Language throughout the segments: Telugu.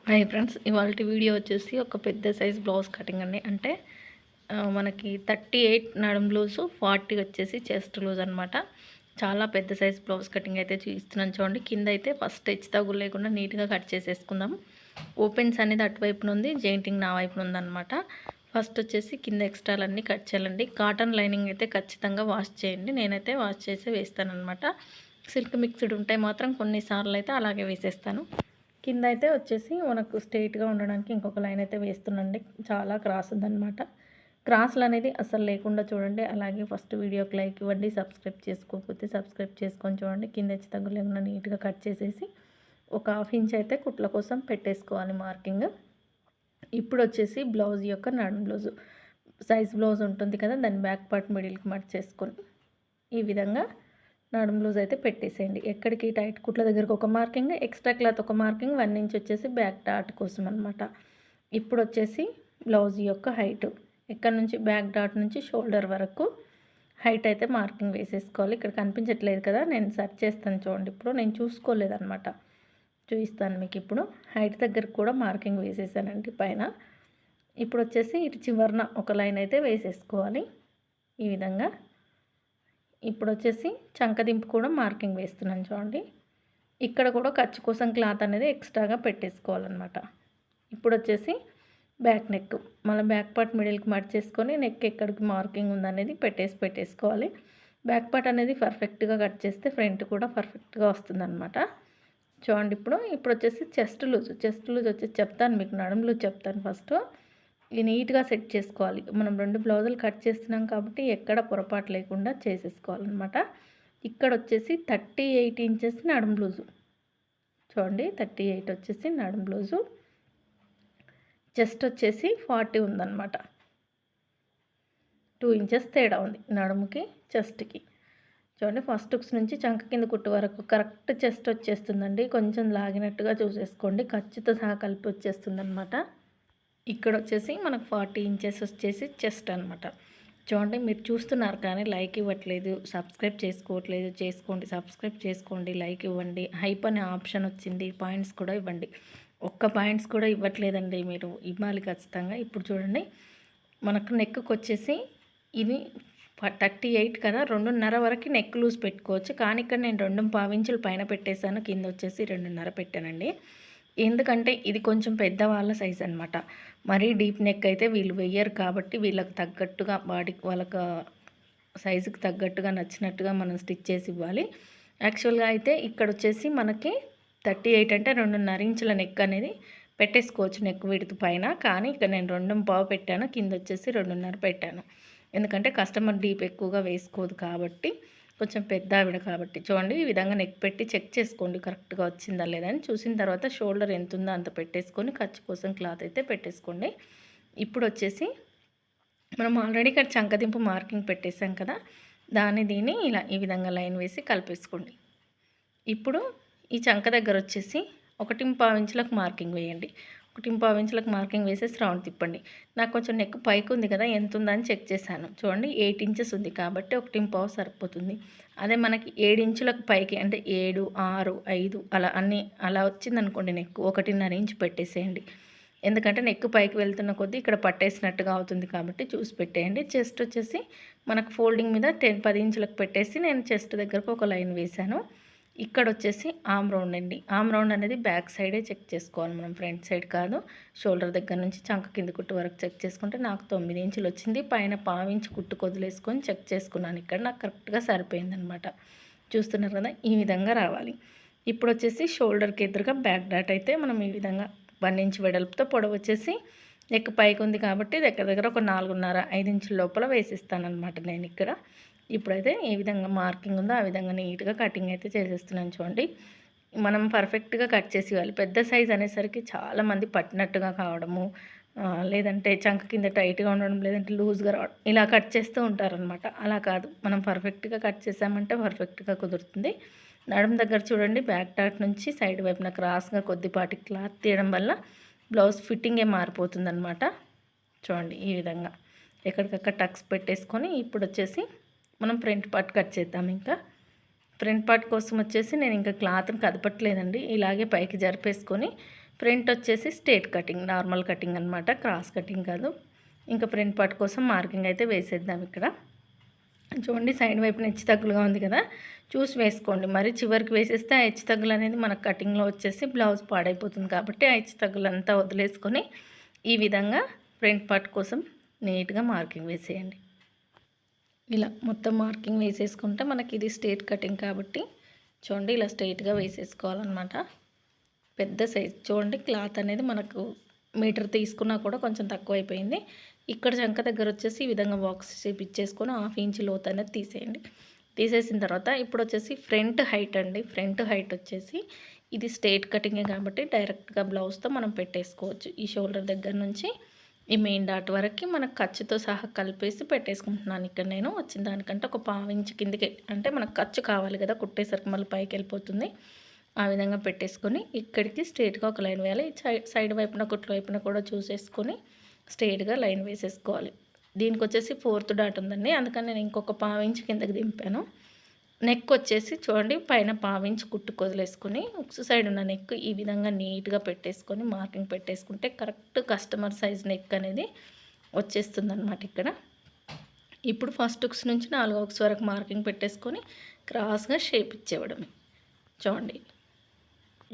హాయ్ ఫ్రెండ్స్, ఇవాల్టి వీడియో వచ్చేసి ఒక పెద్ద సైజ్ బ్లౌజ్ కటింగ్ అండి. అంటే మనకి 38 నడుం లూజు, 40 వచ్చేసి చెస్ట్ లూజ్ అనమాట. చాలా పెద్ద సైజ్ బ్లౌజ్ కటింగ్ అయితే చూపిస్తున్నాను చూడండి. కింద అయితే ఫస్ట్ హెచ్ తగ్గులు లేకుండా నీట్గా కట్ చేసేసుకుందాం. ఓపెన్స్ అనేది అటువైపున ఉంది, జాయింటింగ్ నా వైపున ఉందన్నమాట. ఫస్ట్ వచ్చేసి కింద ఎక్స్ట్రాలన్నీ కట్ చేయాలండి. కాటన్ లైనింగ్ అయితే ఖచ్చితంగా వాష్ చేయండి. నేనైతే వాష్ చేసి వేస్తాను అనమాట. సిల్క్ మిక్స్డ్ ఉంటే మాత్రం కొన్నిసార్లు అయితే అలాగే వేసేస్తాను. కింద అయితే వచ్చేసి మనకు స్ట్రైట్గా ఉండడానికి ఇంకొక లైన్ అయితే వేస్తున్నాండి. చాలా క్రాస్ ఉందన్నమాట. క్రాస్లు అనేది అసలు లేకుండా చూడండి. అలాగే ఫస్ట్ వీడియోకి లైక్ ఇవ్వండి. సబ్స్క్రైబ్ చేసుకోకపోతే సబ్స్క్రైబ్ చేసుకొని చూడండి. కింద హెచ్చు తగ్గులు లేకుండా నీట్గా కట్ చేసేసి ఒక ½ ఇంచ్ అయితే కుట్ల కోసం పెట్టేసుకోవాలి మార్కింగ్. ఇప్పుడు వచ్చేసి బ్లౌజ్ యొక్క నడుం బ్లౌజు సైజ్ బ్లౌజ్ ఉంటుంది కదా, దాన్ని బ్యాక్ పార్ట్ మిడిల్కి మర్చ్ చేసుకొని ఈ విధంగా నడుం లూజ్ అయితే పెట్టేసేయండి. ఎక్కడికి టైట్ కుట్ల దగ్గరకు ఒక మార్కింగ్, ఎక్స్ట్రా క్లాత్ ఒక మార్కింగ్, 1 ఇంచ్ వచ్చేసి బ్యాక్ డాట్ కోసం అనమాట. ఇప్పుడు వచ్చేసి బ్లౌజ్ యొక్క హైట్ ఎక్కడి నుంచి బ్యాక్ డాట్ నుంచి షోల్డర్ వరకు హైట్ అయితే మార్కింగ్ వేసేసుకోవాలి. ఇక్కడ కనిపించట్లేదు కదా, నేను సెర్చ్ చేస్తాను చూడండి. ఇప్పుడు నేను చూసుకోలేదన్నమాట, చూపిస్తాను మీకు. ఇప్పుడు హైట్ దగ్గరకు కూడా మార్కింగ్ వేసేసానండి పైన. ఇప్పుడు వచ్చేసి ఇటు చివరన ఒక లైన్ అయితే వేసేసుకోవాలి ఈ విధంగా. ఇప్పుడు వచ్చేసి చంకదింపు కూడా మార్కింగ్ వేస్తున్నాను చూడండి. ఇక్కడ కూడా ఖర్చు కోసం క్లాత్ అనేది ఎక్స్ట్రాగా పెట్టేసుకోవాలన్నమాట. ఇప్పుడు వచ్చేసి బ్యాక్ నెక్ మళ్ళీ బ్యాక్ పార్ట్ మిడిల్కి మర్చ్ చేసుకొని నెక్ ఎక్కడికి మార్కింగ్ ఉందనేది పెట్టేసుకోవాలి. బ్యాక్ పార్ట్ అనేది పర్ఫెక్ట్గా కట్ చేస్తే ఫ్రంట్ కూడా పర్ఫెక్ట్గా వస్తుందన్నమాట. చూడండి. ఇప్పుడు వచ్చేసి చెస్ట్ లూజ్ వచ్చేసి చెప్తాను మీకు, నడుం లూజ్ చెప్తాను ఫస్ట్. ఇది నీట్గా సెట్ చేసుకోవాలి. మనం 2 బ్లౌజులు కట్ చేస్తున్నాం కాబట్టి ఎక్కడ పొరపాటు లేకుండా చేసేసుకోవాలన్నమాట. ఇక్కడ వచ్చేసి 38 ఇంచెస్ నడుం బ్లౌజు చూడండి. 38 వచ్చేసి నడుం బ్లౌజు. చెస్ట్ వచ్చేసి 40 ఉందన్నమాట. 2 ఇంచెస్ తేడా ఉంది నడుముకి చెస్ట్కి. చూడండి, ఫస్ట్ హుక్స్ నుంచి చంక కింద కుట్టు వరకు కరెక్ట్ చెస్ట్ వచ్చేస్తుందండి. కొంచెం లాగినట్టుగా చూసేసుకోండి, ఖర్చుతో సహా కలిపి వచ్చేస్తుంది అనమాట. ఇక్కడ వచ్చేసి మనకు 40 ఇంచెస్ వచ్చేసి చెస్ట్ అనమాట. చూడండి, మీరు చూస్తున్నారు కానీ లైక్ ఇవ్వట్లేదు, సబ్స్క్రైబ్ చేసుకోవట్లేదు. చేసుకోండి, సబ్స్క్రైబ్ చేసుకోండి, లైక్ ఇవ్వండి. హైప్ అనే ఆప్షన్ వచ్చింది, పాయింట్స్ కూడా ఇవ్వండి. ఒక్క పాయింట్స్ కూడా ఇవ్వట్లేదండి, మీరు ఇవ్వాలి ఖచ్చితంగా. ఇప్పుడు చూడండి, మనకు నెక్కి వచ్చేసి ఇది 38 కదా, 2.5 వరకు నెక్ లూజ్ పెట్టుకోవచ్చు. కానీ ఇక్కడ నేను 2.25 ఇంచులు పైన పెట్టేశాను, కింద వచ్చేసి 2.5 పెట్టానండి. ఎందుకంటే ఇది కొంచెం పెద్దవాళ్ళ సైజ్ అనమాట. మరీ డీప్ నెక్ అయితే వీళ్ళు వెయ్యరు కాబట్టి వీళ్ళకి తగ్గట్టుగా బాడీకి వాళ్ళకి సైజుకి తగ్గట్టుగా నచ్చినట్టుగా మనం స్టిచ్ చేసి ఇవ్వాలి. యాక్చువల్గా అయితే ఇక్కడ వచ్చేసి మనకి 38 అంటే 2.5 ఇంచుల నెక్ అనేది పెట్టేసుకోవచ్చు నెక్ విడ్త్ పైన. కానీ ఇక్కడ నేను 2.25 పెట్టాను, కింద వచ్చేసి 2.5 పెట్టాను. ఎందుకంటే కస్టమర్ డీప్ ఎక్కువగా వేసుకోదు కాబట్టి, కొంచెం పెద్ద ఆవిడ కాబట్టి. చూడండి, ఈ విధంగా నెక్ పెట్టి చెక్ చేసుకోండి కరెక్ట్గా వచ్చిందా లేదా అని. చూసిన తర్వాత షోల్డర్ ఎంత ఉందో అంత పెట్టేసుకొని ఖర్చు కోసం క్లాత్ అయితే పెట్టేసుకోండి. ఇప్పుడు వచ్చేసి మనం ఆల్రెడీ ఇక్కడ చంకదింపు మార్కింగ్ పెట్టేసాం కదా, దీన్ని ఇలా ఈ విధంగా లైన్ వేసి కలిపేసుకోండి. ఇప్పుడు ఈ చంక దగ్గర వచ్చేసి 1.25 ఇంచులకు మార్కింగ్ వేయండి. 1.25 ఇంచులకు మార్కింగ్ వేసేసి రౌండ్ తిప్పండి. నాకు కొంచెం నెక్ పైకి ఉంది కదా, ఎంత ఉందని చెక్ చేశాను. చూడండి, 8 ఇంచెస్ ఉంది కాబట్టి 1.25 సరిపోతుంది. అదే మనకి 7 ఇంచులకు పైకి అంటే 7, 6, 5 అలా వచ్చిందనుకోండి నెక్, 1.5 ఇంచు పెట్టేసేయండి. ఎందుకంటే నెక్ పైకి వెళ్తున్న కొద్దీ ఇక్కడ పట్టేసినట్టుగా అవుతుంది కాబట్టి చూసి పెట్టేయండి. చెస్ట్ వచ్చేసి మనకు ఫోల్డింగ్ మీద 10 ఇంచులకు పెట్టేసి నేను చెస్ట్ దగ్గరకు ఒక లైన్ వేశాను. ఇక్కడ వచ్చేసి ఆమ్ రౌండ్ అండి. ఆమ్ రౌండ్ అనేది బ్యాక్ సైడే చెక్ చేసుకోవాలి మనం, ఫ్రంట్ సైడ్ కాదు. షోల్డర్ దగ్గర నుంచి చంక కింద కుట్టు వరకు చెక్ చేసుకుంటే నాకు 9 ఇంచులు వచ్చింది. పైన 1/4 ఇంచు కుట్టు వదిలేసుకొని చెక్ చేసుకున్నాను. ఇక్కడ నాకు కరెక్ట్గా సరిపోయిందనమాట. చూస్తున్నారు కదా, ఈ విధంగా రావాలి. ఇప్పుడు వచ్చేసి షోల్డర్కి ఎదురుగా బ్యాక్ డాట్ అయితే మనం ఈ విధంగా 1 ఇంచ్ వెడల్పుతో పొడవు వచ్చేసి నెక్ పైకి ఉంది కాబట్టి దగ్గర ఒక 4.5, 5 ఇంచుల లోపల వేసిస్తానమాట నేను ఇక్కడ. ఇప్పుడైతే ఏ విధంగా మార్కింగ్ ఉందో ఆ విధంగా నీట్గా కటింగ్ అయితే చేసేస్తున్నాను చూడండి. మనం పర్ఫెక్ట్గా కట్ చేసి ఇవ్వాలి. పెద్ద సైజ్ అనేసరికి చాలామంది పట్టినట్టుగా కావడము, లేదంటే చంక కింద టైట్గా ఉండడం, లేదంటే లూజ్గా రావడం, ఇలా కట్ చేస్తూ ఉంటారనమాట. అలా కాదు, మనం పర్ఫెక్ట్గా కట్ చేసామంటే పర్ఫెక్ట్గా కుదురుతుంది. నడుము దగ్గర చూడండి, బ్యాక్ డాట్ నుంచి సైడ్ వైపున క్రాస్గా కొద్దిపాటి క్లాత్ తీయడం వల్ల బ్లౌజ్ ఫిట్టింగే మారిపోతుందన్నమాట. చూడండి, ఈ విధంగా ఎక్కడికక్కడ టక్స్ పెట్టేసుకొని ఇప్పుడు వచ్చేసి మనం ఫ్రంట్ పార్ట్ కట్ చేద్దాం. ఇంకా ఫ్రంట్ పార్ట్ కోసం వచ్చేసి నేను ఇంకా క్లాత్ని కదపట్లేదండి, ఇలాగే పైకి జరిపేసుకొని ఫ్రంట్ వచ్చేసి స్ట్రేట్ కటింగ్, నార్మల్ కటింగ్ అనమాట, క్రాస్ కటింగ్ కాదు. ఇంకా ఫ్రంట్ పార్ట్ కోసం మార్కింగ్ అయితే వేసేద్దాం. ఇక్కడ చూడండి సైడ్ వైపున హెచ్చు తగ్గులుగా ఉంది కదా, చూసి వేసుకోండి. మరి చివరికి వేసేస్తే ఆ హెచ్చు తగ్గులు అనేది మనకు కటింగ్లో వచ్చేసి బ్లౌజ్ పాడైపోతుంది. కాబట్టి ఆ హెచ్చు తగ్గులంతా వదిలేసుకొని ఈ విధంగా ఫ్రంట్ పార్ట్ కోసం నీట్గా మార్కింగ్ వేసేయండి. ఇలా మొత్తం మార్కింగ్ వేసేసుకుంటే మనకి ఇది స్ట్రేట్ కటింగ్ కాబట్టి చూడండి ఇలా స్ట్రైట్గా వేసేసుకోవాలన్నమాట. పెద్ద సైజ్ చూడండి, క్లాత్ అనేది మనకు మీటర్ తీసుకున్నా కూడా కొంచెం తక్కువ అయిపోయింది. ఇక్కడ చంక దగ్గర వచ్చేసి ఈ విధంగా బాక్స్ షేప్ ఇచ్చేసుకొని 1/2 ఇంచ్ లోతు అనేది తీసేయండి. తీసేసిన తర్వాత ఇప్పుడు వచ్చేసి ఫ్రంట్ హైట్ అండి. ఫ్రంట్ హైట్ వచ్చేసి ఇది స్ట్రైట్ కటింగే కాబట్టి డైరెక్ట్గా బ్లౌజ్తో మనం పెట్టేసుకోవచ్చు. ఈ షోల్డర్ దగ్గర నుంచి ఈ మెయిన్ డాట్ వరకు మనకు ఖర్చుతో సహా కలిపేసి పెట్టేసుకుంటున్నాను. ఇక్కడ నేను వచ్చిన దానికంటే ఒక 1/2 ఇంచ్ కిందకి, అంటే మనకు ఖర్చు కావాలి కదా, కుట్టేసరికి మళ్ళీ పైకి వెళ్ళిపోతుంది. ఆ విధంగా పెట్టేసుకొని ఇక్కడికి స్ట్రైట్గా ఒక లైన్ వేయాలి. సైడ్ వైపున కుట్ల వైపున కూడా చూసేసుకొని స్ట్రైట్గా లైన్ వేసేసుకోవాలి. దీనికి వచ్చేసి 4th డాట్ ఉందండి, అందుకని నేను ఇంకొక 1/2 ఇంచ్ కిందకి దింపాను. నెక్ వచ్చేసి చూడండి పైన 1/2 ఇంచ్ కుట్టుకు వదిలేసుకొని ఉక్స్ సైడ్ ఉన్న నెక్ ఈ విధంగా నీట్గా పెట్టేసుకొని మార్కింగ్ పెట్టేసుకుంటే కరెక్ట్ కస్టమర్ సైజ్ నెక్ అనేది వచ్చేస్తుంది అనమాట. ఇక్కడ ఇప్పుడు ఫస్ట్ ఉక్స్ నుంచి 4వ ఉక్స్ వరకు మార్కింగ్ పెట్టేసుకొని క్రాస్గా షేప్ ఇచ్చేవడమే. చూడండి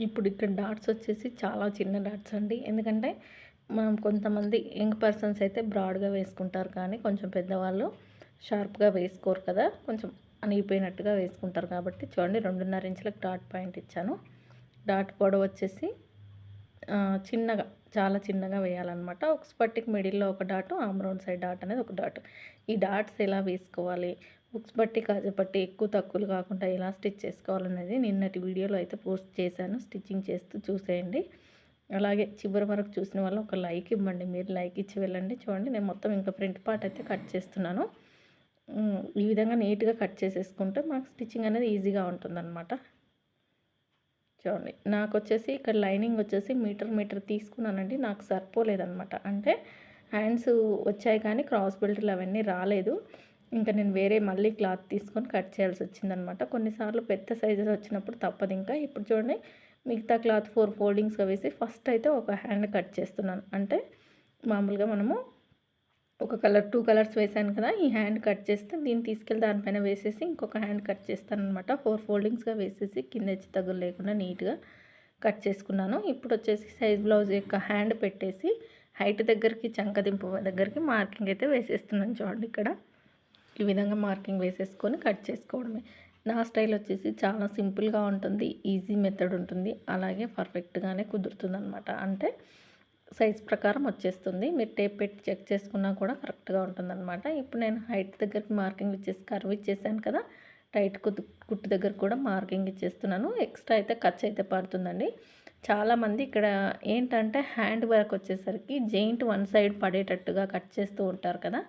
ఇప్పుడు ఇక్కడ డాట్స్ వచ్చేసి చాలా చిన్న డాట్స్ అండి, ఎందుకంటే మనం కొంతమంది యంగ్ పర్సన్స్ అయితే బ్రాడ్గా వేసుకుంటారు, కానీ కొంచెం పెద్దవాళ్ళు షార్ప్గా వేసుకోరు కదా, కొంచెం అనిగిపోయినట్టుగా వేసుకుంటారు. కాబట్టి చూడండి 2.5 ఇంచులకు డాట్ పాయింట్ ఇచ్చాను. డాట్ పొడవు వచ్చేసి చిన్నగా, చాలా చిన్నగా వేయాలన్నమాట. ఒక పట్టికి మిడిల్లో ఒక dot, arm round side dot అనేది ఒక డాట్. ఈ డాట్స్ ఎలా వేసుకోవాలి, ఉక్స్ పట్టి కాజా పట్టి ఎక్కువ తక్కువలు కాకుండా ఎలా స్టిచ్ చేసుకోవాలనేది నిన్నటి వీడియోలో అయితే పోస్ట్ చేశాను. స్టిచ్చింగ్ చేస్తూ చూసేయండి. అలాగే చివరి వరకు చూసిన వాళ్ళు ఒక లైక్ ఇవ్వండి. మీరు లైక్ ఇచ్చి వెళ్ళండి. చూడండి నేను మొత్తం ఇంకా ఫ్రంట్ పార్ట్ అయితే కట్ చేస్తున్నాను. ఈ విధంగా నీట్గా కట్ చేసేసుకుంటే మనకు స్టిచ్చింగ్ అనేది ఈజీగా ఉంటుందన్నమాట. చూడండి నాకు వచ్చేసి ఇక్కడ లైనింగ్ వచ్చేసి మీటర్ తీసుకున్నానండి, నాకు సరిపోలేదన్నమాట. అంటే హ్యాండ్స్ వచ్చాయి కానీ క్రాస్ బెల్ట్లు అవన్నీ రాలేదు. ఇంకా నేను వేరే మళ్ళీ క్లాత్ తీసుకొని కట్ చేయాల్సి వచ్చిందనమాట. కొన్నిసార్లు పెద్ద సైజెస్ వచ్చినప్పుడు తప్పదు. ఇంకా ఇప్పుడు చూడండి మిగతా క్లాత్ 4 ఫోల్డింగ్స్గా వేసి ఫస్ట్ అయితే ఒక హ్యాండ్ కట్ చేస్తున్నాను. అంటే మామూలుగా మనము ఒక కలర్ 2 కలర్స్ వేసాను కదా, ఈ హ్యాండ్ కట్ చేస్తే దీన్ని తీసుకెళ్ళి దానిపైన వేసేసి ఇంకొక హ్యాండ్ కట్ చేస్తాను అనమాట. 4 ఫోల్డింగ్స్గా వేసేసి కింద హెచ్చు తగ్గులు లేకుండా నీట్గా కట్ చేసుకున్నాను. ఇప్పుడు వచ్చేసి సైజ్ బ్లౌజ్ యొక్క హ్యాండ్ పెట్టేసి హైట్ దగ్గరికి చంకదింపు దగ్గరికి మార్కింగ్ అయితే వేసేస్తున్నాను. చూడండి ఇక్కడ ఈ విధంగా మార్కింగ్ వేసేసుకొని కట్ చేసుకోవడమే. నా స్టైల్ వచ్చేసి చాలా సింపుల్గా ఉంటుంది, ఈజీ మెథడ్ ఉంటుంది, అలాగే పర్ఫెక్ట్గానే కుదురుతుంది అనమాట. అంటే సైజ్ ప్రకారం వచ్చేస్తుంది. మీరు టేప్ పెట్టి చెక్ చేసుకున్నా కూడా కరెక్ట్గా ఉంటుందన్నమాట. ఇప్పుడు నేను హైట్ దగ్గరికి మార్కింగ్ ఇచ్చేసి కర్వ్ ఇచ్చేసాను కదా, టైట్ కుట్టు దగ్గర కూడా మార్కింగ్ ఇచ్చేస్తున్నాను. ఎక్స్ట్రా అయితే ఖర్చు అయితే పడుతుందండి. చాలామంది ఇక్కడ ఏంటంటే హ్యాండ్ వర్క్ వచ్చేసరికి జెయింట్ వన్ సైడ్ పడేటట్టుగా కట్ చేస్తూ ఉంటారు కదా,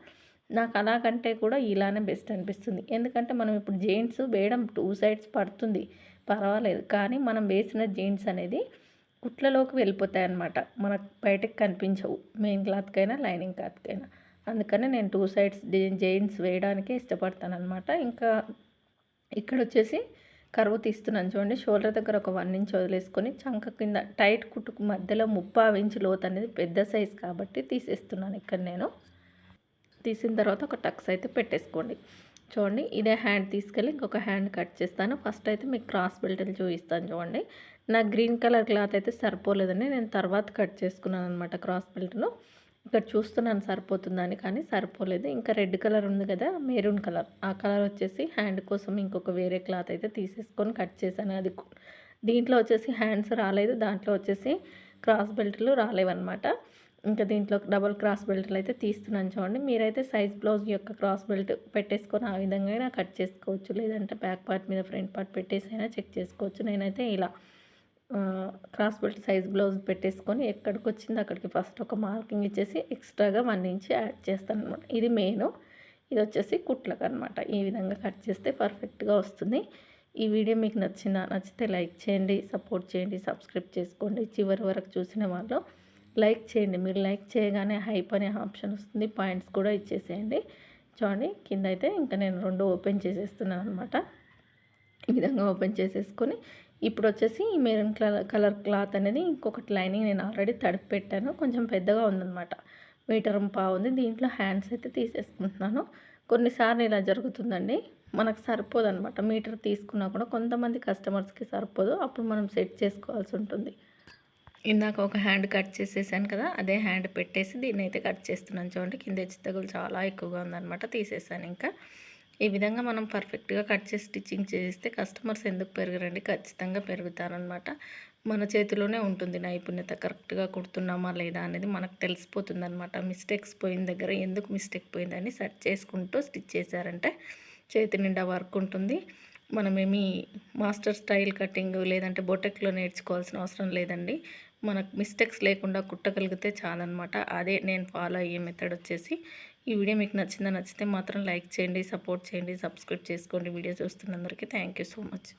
నాకు అలాగంటే కూడా ఇలానే బెస్ట్ అనిపిస్తుంది. ఎందుకంటే మనం ఇప్పుడు జెయింట్స్ వేయడం 2 సైడ్స్ పడుతుంది, పర్వాలేదు, కానీ మనం వేసిన జెయింట్స్ అనేది కుట్లలోకి వెళ్ళిపోతాయి అన్నమాట, మనకు బయటకు కనిపించవు, మెయిన్ క్లాత్కైనా లైనింగ్ క్లాత్కైనా. అందుకని నేను 2 సైడ్స్ జెయింట్స్ వేయడానికే ఇష్టపడతాను అనమాట. ఇంకా ఇక్కడ వచ్చేసి కర్వ్ తీస్తున్నాను. చూడండి షోల్డర్ దగ్గర ఒక 1 ఇంచ్ వదిలేసుకొని చంక కింద టైట్ కుట్టుకు మధ్యలో 3/2 ఇంచ్ లోతు అనేది పెద్ద సైజ్ కాబట్టి తీసేస్తున్నాను. ఇక్కడ నేను తీసిన తర్వాత ఒక టక్స్ అయితే పెట్టేసుకోండి. చూడండి ఇదే హ్యాండ్ తీసుకెళ్ళి ఇంకొక హ్యాండ్ కట్ చేస్తాను. ఫస్ట్ అయితే మీకు క్రాస్ బెల్ట్లు చూపిస్తాను. చూడండి నాకు గ్రీన్ కలర్ క్లాత్ అయితే సరిపోలేదండి, నేను తర్వాత కట్ చేసుకున్నాను అనమాట క్రాస్ బెల్ట్ను. ఇక్కడ చూస్తున్నాను సరిపోతుందని, కానీ సరిపోలేదు. ఇంకా రెడ్ కలర్ ఉంది కదా, మెరూన్ కలర్, ఆ కలర్ వచ్చేసి హ్యాండ్ కోసం ఇంకొక వేరే క్లాత్ అయితే తీసేసుకొని కట్ చేశాను. అది దీంట్లో వచ్చేసి హ్యాండ్స్ రాలేదు, దాంట్లో వచ్చేసి క్రాస్ బెల్ట్లు రాలేవన్నమాట. ఇంకా దీంట్లో డబల్ క్రాస్ బెల్ట్లు అయితే తీస్తున్నాను. చూడండి మీరైతే సైజ్ బ్లౌజ్ యొక్క క్రాస్ బెల్ట్ పెట్టేసుకొని ఆ విధంగా అయినా కట్ చేసుకోవచ్చు, లేదంటే బ్యాక్ పార్ట్ మీద ఫ్రంట్ పార్ట్ పెట్టేసి అయినా చెక్ చేసుకోవచ్చు. నేనైతే ఇలా క్రాస్ బెల్ట్ సైజ్ బ్లౌజ్ పెట్టేసుకొని ఎక్కడికి వచ్చింది అక్కడికి ఫస్ట్ ఒక మార్కింగ్ ఇచ్చేసి ఎక్స్ట్రాగా 1 ఇంచ్ యాడ్ చేస్తాను అనమాట. ఇది మెయిన్, ఇది వచ్చేసి కుట్లకు అనమాట. ఈ విధంగా కట్ చేస్తే పర్ఫెక్ట్గా వస్తుంది. ఈ వీడియో మీకు నచ్చితే లైక్ చేయండి, సపోర్ట్ చేయండి, సబ్స్క్రైబ్ చేసుకోండి. చివరి వరకు చూసిన వాళ్ళు లైక్ చేయండి. మీరు లైక్ చేయగానే హైప్ అనే ఆప్షన్ వస్తుంది, పాయింట్స్ కూడా ఇచ్చేసేయండి. చూడండి కింద అయితే ఇంకా నేను 2 ఓపెన్ చేసేస్తున్నాను అనమాట. ఈ విధంగా ఓపెన్ చేసేసుకొని ఇప్పుడు వచ్చేసి ఈ మెరూన్ కలర్ క్లాత్ అనేది ఇంకొకటి లైనింగ్ నేను ఆల్రెడీ తడిపి పెట్టాను. కొంచెం పెద్దగా ఉందన్నమాట, మీటర్ పావు ఉంది. దీంట్లో హ్యాండ్స్ అయితే తీసేసుకుంటున్నాను. కొన్నిసార్లు ఇలా జరుగుతుందండి, మనకు సరిపోదన్నమాట. మీటర్ తీసుకున్నా కూడా కొంతమంది కస్టమర్స్కి సరిపోదు, అప్పుడు మనం సెట్ చేసుకోవాల్సి ఉంటుంది. ఇందాక ఒక హ్యాండ్ కట్ చేసేసాను కదా, అదే హ్యాండ్ పెట్టేసి దీన్ని అయితే కట్ చేస్తున్నాను. చూడండి కింద హెచ్చుతగులు చాలా ఎక్కువగా ఉందన్నమాట, తీసేసాను. ఇంకా ఈ విధంగా మనం పర్ఫెక్ట్గా కట్ చేసి స్టిచ్చింగ్ చేస్తే కస్టమర్స్ ఎందుకు పెరగరండి, ఖచ్చితంగా పెరుగుతారనమాట. మన చేతిలోనే ఉంటుంది నైపుణ్యత. కరెక్ట్గా కుడుతున్నామా లేదా అనేది మనకు తెలిసిపోతుంది అనమాట. మిస్టేక్స్ పోయిన దగ్గర ఎందుకు మిస్టేక్ పోయిందని సెర్చ్ చేసుకుంటూ స్టిచ్ చేశారంటే చేతి నిండా వర్క్ ఉంటుంది. మనమేమి మాస్టర్ స్టైల్ కటింగ్ లేదంటే బొటెక్లో నేర్చుకోవాల్సిన అవసరం లేదండి. మనకు మిస్టేక్స్ లేకుండా కుట్టగలిగితే చాలన్నమాట. అదే నేను ఫాలో అయ్యే మెథడ్ వచ్చేసి. ఈ వీడియో మీకు నచ్చితే మాత్రం లైక్ చేయండి, సపోర్ట్ చేయండి, సబ్స్క్రైబ్ చేసుకోండి. వీడియో చూస్తున్నందరికీ థ్యాంక్ యూ సో మచ్.